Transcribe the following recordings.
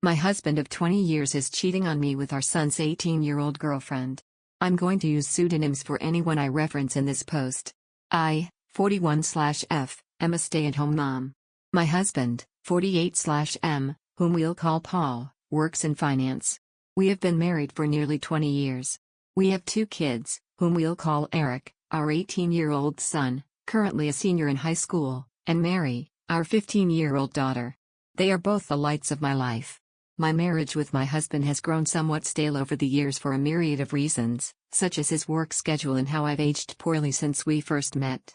My husband of 20 years is cheating on me with our son's 18-year-old girlfriend. I'm going to use pseudonyms for anyone I reference in this post. I, 41/F, am a stay-at-home mom. My husband, 48/M, whom we'll call Paul, works in finance. We have been married for nearly 20 years. We have 2 kids, whom we'll call Eric, our 18-year-old son, currently a senior in high school, and Mary, our 15-year-old daughter. They are both the lights of my life. My marriage with my husband has grown somewhat stale over the years for a myriad of reasons, such as his work schedule and how I've aged poorly since we first met.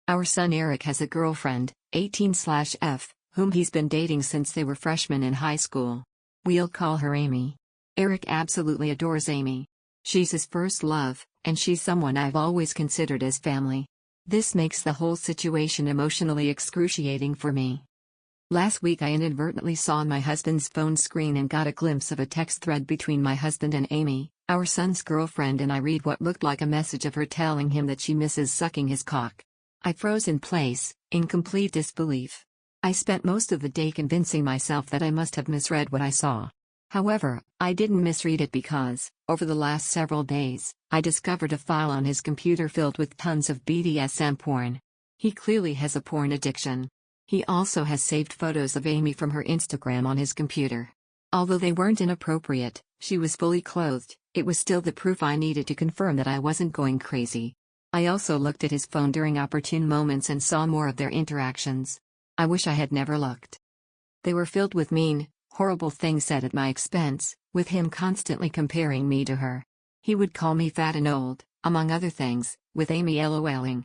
Our son Eric has a girlfriend, 18/F, whom he's been dating since they were freshmen in high school. We'll call her Amy. Eric absolutely adores Amy. She's his first love, and she's someone I've always considered as family. This makes the whole situation emotionally excruciating for me. Last week I inadvertently saw my husband's phone screen and got a glimpse of a text thread between my husband and Amy, our son's girlfriend, and I read what looked like a message of her telling him that she misses sucking his cock. I froze in place, in complete disbelief. I spent most of the day convincing myself that I must have misread what I saw. However, I didn't misread it because, over the last several days, I discovered a file on his computer filled with tons of BDSM porn. He clearly has a porn addiction. He also has saved photos of Amy from her Instagram on his computer. Although they weren't inappropriate, she was fully clothed, it was still the proof I needed to confirm that I wasn't going crazy. I also looked at his phone during opportune moments and saw more of their interactions. I wish I had never looked. They were filled with mean, horrible things said at my expense, with him constantly comparing me to her. He would call me fat and old, among other things, with Amy LOLing.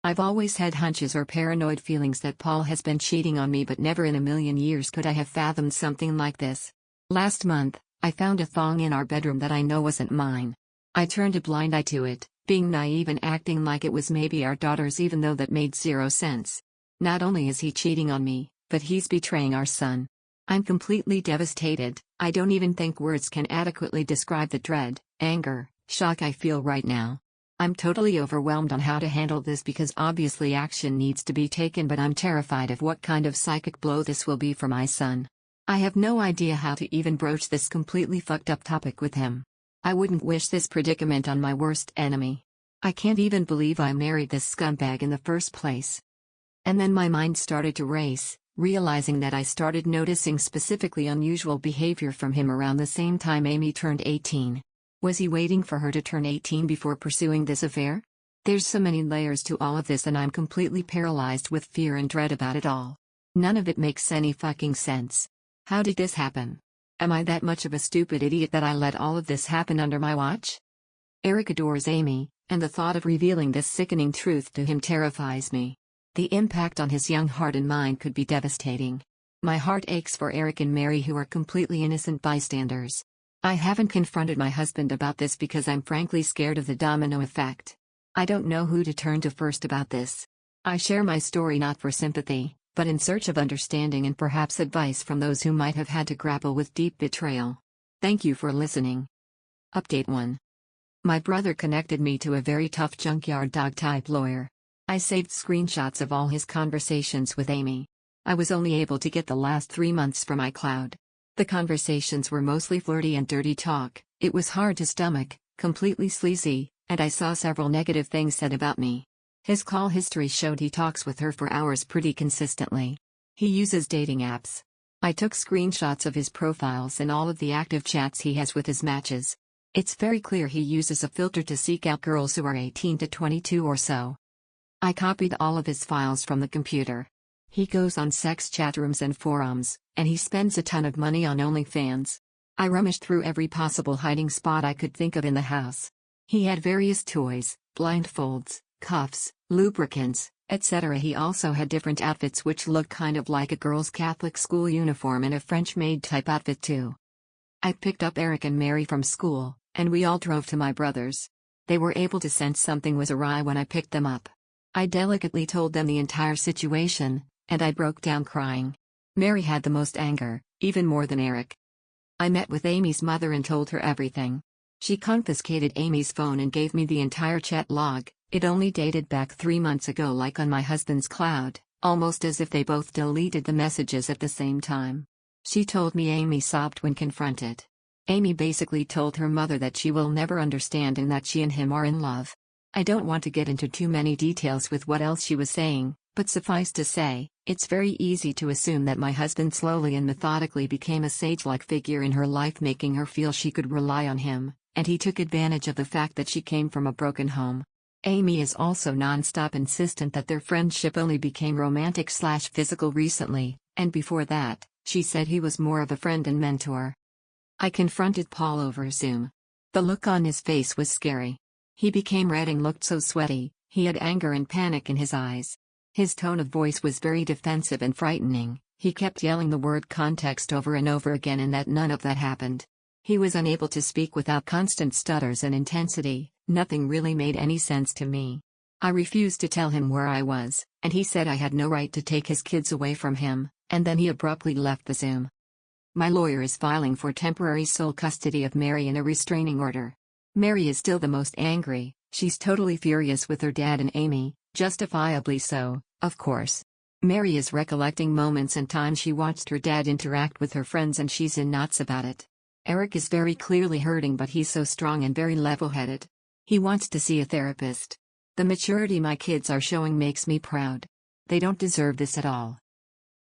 I've always had hunches or paranoid feelings that Paul has been cheating on me, but never in a million years could I have fathomed something like this. Last month, I found a thong in our bedroom that I know wasn't mine. I turned a blind eye to it, being naive and acting like it was maybe our daughter's, even though that made zero sense. Not only is he cheating on me, but he's betraying our son. I'm completely devastated. I don't even think words can adequately describe the dread, anger, shock I feel right now. I'm totally overwhelmed on how to handle this because obviously action needs to be taken, but I'm terrified of what kind of psychic blow this will be for my son. I have no idea how to even broach this completely fucked up topic with him. I wouldn't wish this predicament on my worst enemy. I can't even believe I married this scumbag in the first place. And then my mind started to race, realizing that I started noticing specifically unusual behavior from him around the same time Amy turned 18. Was he waiting for her to turn 18 before pursuing this affair? There's so many layers to all of this, and I'm completely paralyzed with fear and dread about it all. None of it makes any fucking sense. How did this happen? Am I that much of a stupid idiot that I let all of this happen under my watch? Eric adores Amy, and the thought of revealing this sickening truth to him terrifies me. The impact on his young heart and mind could be devastating. My heart aches for Eric and Mary, who are completely innocent bystanders. I haven't confronted my husband about this because I'm frankly scared of the domino effect. I don't know who to turn to first about this. I share my story not for sympathy, but in search of understanding and perhaps advice from those who might have had to grapple with deep betrayal. Thank you for listening. Update 1. My brother connected me to a very tough junkyard dog type lawyer. I saved screenshots of all his conversations with Amy. I was only able to get the last 3 months from iCloud. The conversations were mostly flirty and dirty talk. It was hard to stomach, completely sleazy, and I saw several negative things said about me. His call history showed he talks with her for hours pretty consistently. He uses dating apps. I took screenshots of his profiles and all of the active chats he has with his matches. It's very clear he uses a filter to seek out girls who are 18 to 22 or so. I copied all of his files from the computer. He goes on sex chat rooms and forums, and he spends a ton of money on OnlyFans. I rummaged through every possible hiding spot I could think of in the house. He had various toys, blindfolds, cuffs, lubricants, etc. He also had different outfits which looked kind of like a girl's Catholic school uniform and a French maid type outfit too. I picked up Eric and Mary from school, and we all drove to my brother's. They were able to sense something was awry when I picked them up. I delicately told them the entire situation, and I broke down crying. Mary had the most anger, even more than Eric. I met with Amy's mother and told her everything. She confiscated Amy's phone and gave me the entire chat log. It only dated back 3 months ago, like on my husband's cloud, almost as if they both deleted the messages at the same time. She told me Amy sobbed when confronted. Amy basically told her mother that she will never understand and that she and him are in love. I don't want to get into too many details with what else she was saying, but suffice to say, it's very easy to assume that my husband slowly and methodically became a sage-like figure in her life, making her feel she could rely on him, and he took advantage of the fact that she came from a broken home. Amy is also non-stop insistent that their friendship only became romantic/physical recently, and before that, she said he was more of a friend and mentor. I confronted Paul over Zoom. The look on his face was scary. He became red and looked so sweaty, he had anger and panic in his eyes. His tone of voice was very defensive and frightening. He kept yelling the word context over and over again, and that none of that happened. He was unable to speak without constant stutters and intensity. Nothing really made any sense to me. I refused to tell him where I was, and he said I had no right to take his kids away from him, and then he abruptly left the Zoom. My lawyer is filing for temporary sole custody of Mary and a restraining order. Mary is still the most angry. She's totally furious with her dad and Amy, justifiably so, of course. Mary is recollecting moments and times she watched her dad interact with her friends, and she's in knots about it. Eric is very clearly hurting, but he's so strong and very level-headed. He wants to see a therapist. The maturity my kids are showing makes me proud. They don't deserve this at all.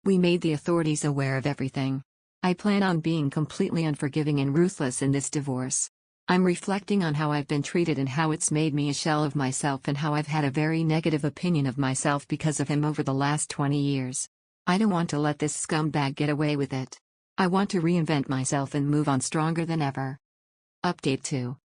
We made the authorities aware of everything. I plan on being completely unforgiving and ruthless in this divorce. I'm reflecting on how I've been treated and how it's made me a shell of myself, and how I've had a very negative opinion of myself because of him over the last 20 years. I don't want to let this scumbag get away with it. I want to reinvent myself and move on stronger than ever. Update 2.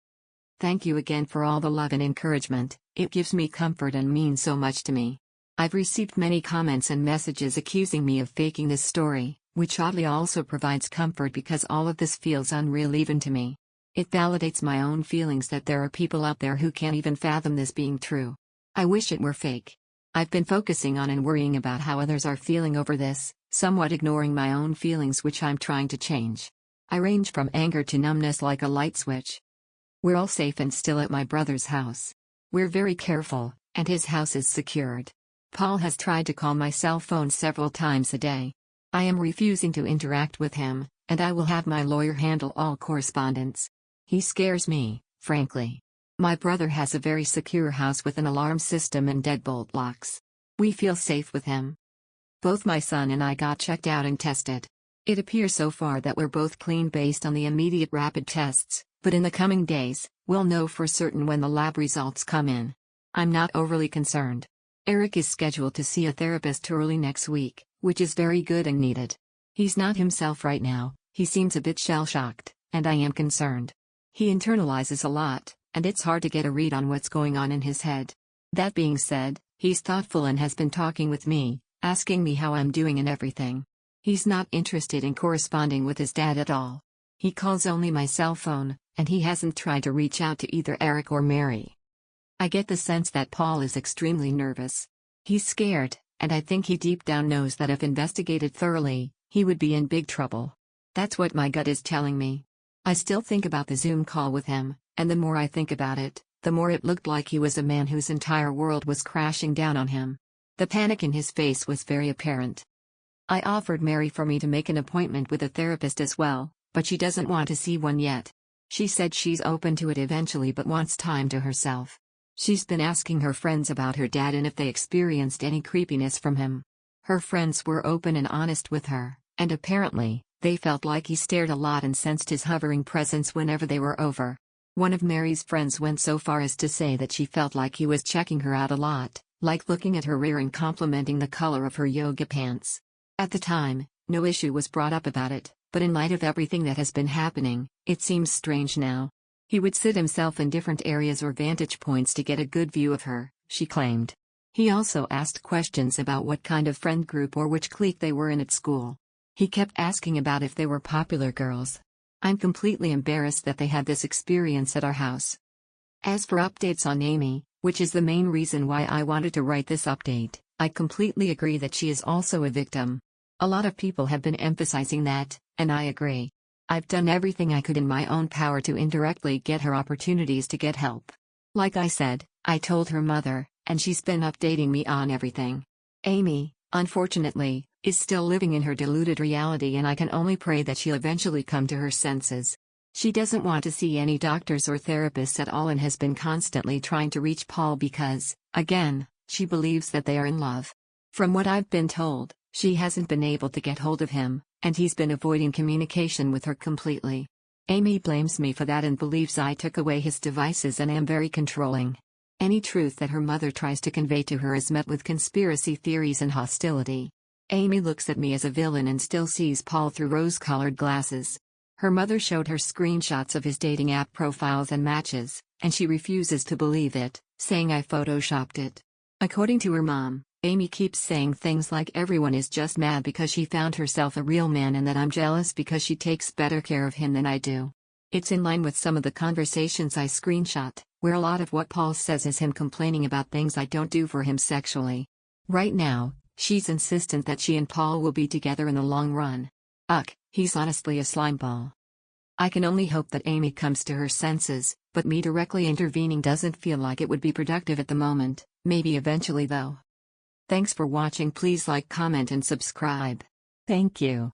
Thank you again for all the love and encouragement. It gives me comfort and means so much to me. I've received many comments and messages accusing me of faking this story, which oddly also provides comfort because all of this feels unreal even to me. It validates my own feelings that there are people out there who can't even fathom this being true. I wish it were fake. I've been focusing on and worrying about how others are feeling over this, somewhat ignoring my own feelings, which I'm trying to change. I range from anger to numbness like a light switch. We're all safe and still at my brother's house. We're very careful, and his house is secured. Paul has tried to call my cell phone several times a day. I am refusing to interact with him, and I will have my lawyer handle all correspondence. He scares me, frankly. My brother has a very secure house with an alarm system and deadbolt locks. We feel safe with him. Both my son and I got checked out and tested. It appears so far that we're both clean based on the immediate rapid tests, but in the coming days, we'll know for certain when the lab results come in. I'm not overly concerned. Eric is scheduled to see a therapist early next week, which is very good and needed. He's not himself right now. He seems a bit shell-shocked, and I am concerned. He internalizes a lot, and it's hard to get a read on what's going on in his head. That being said, he's thoughtful and has been talking with me, asking me how I'm doing and everything. He's not interested in corresponding with his dad at all. He calls only my cell phone, and he hasn't tried to reach out to either Eric or Mary. I get the sense that Paul is extremely nervous. He's scared, and I think he deep down knows that if investigated thoroughly, he would be in big trouble. That's what my gut is telling me. I still think about the Zoom call with him, and the more I think about it, the more it looked like he was a man whose entire world was crashing down on him. The panic in his face was very apparent. I offered Mary for me to make an appointment with a therapist as well, but she doesn't want to see one yet. She said she's open to it eventually but wants time to herself. She's been asking her friends about her dad and if they experienced any creepiness from him. Her friends were open and honest with her, and apparently, they felt like he stared a lot and sensed his hovering presence whenever they were over. One of Mary's friends went so far as to say that she felt like he was checking her out a lot, like looking at her rear and complimenting the color of her yoga pants. At the time, no issue was brought up about it, but in light of everything that has been happening, it seems strange now. He would sit himself in different areas or vantage points to get a good view of her, she claimed. He also asked questions about what kind of friend group or which clique they were in at school. He kept asking about if they were popular girls. I'm completely embarrassed that they had this experience at our house. As for updates on Amy, which is the main reason why I wanted to write this update, I completely agree that she is also a victim. A lot of people have been emphasizing that, and I agree. I've done everything I could in my own power to indirectly get her opportunities to get help. Like I said, I told her mother, and she's been updating me on everything. Amy, unfortunately, is still living in her deluded reality, and I can only pray that she'll eventually come to her senses. She doesn't want to see any doctors or therapists at all and has been constantly trying to reach Paul because, again, she believes that they are in love. From what I've been told, she hasn't been able to get hold of him, and he's been avoiding communication with her completely. Amy blames me for that and believes I took away his devices and am very controlling. Any truth that her mother tries to convey to her is met with conspiracy theories and hostility. Amy looks at me as a villain and still sees Paul through rose-colored glasses. Her mother showed her screenshots of his dating app profiles and matches, and she refuses to believe it, saying I photoshopped it. According to her mom, Amy keeps saying things like everyone is just mad because she found herself a real man and that I'm jealous because she takes better care of him than I do. It's in line with some of the conversations I screenshot, where a lot of what Paul says is him complaining about things I don't do for him sexually. Right now, she's insistent that she and Paul will be together in the long run. He's honestly a slimeball. I can only hope that Amy comes to her senses, but me directly intervening doesn't feel like it would be productive at the moment, maybe eventually though. Thanks for watching. Please like, comment and subscribe. Thank you.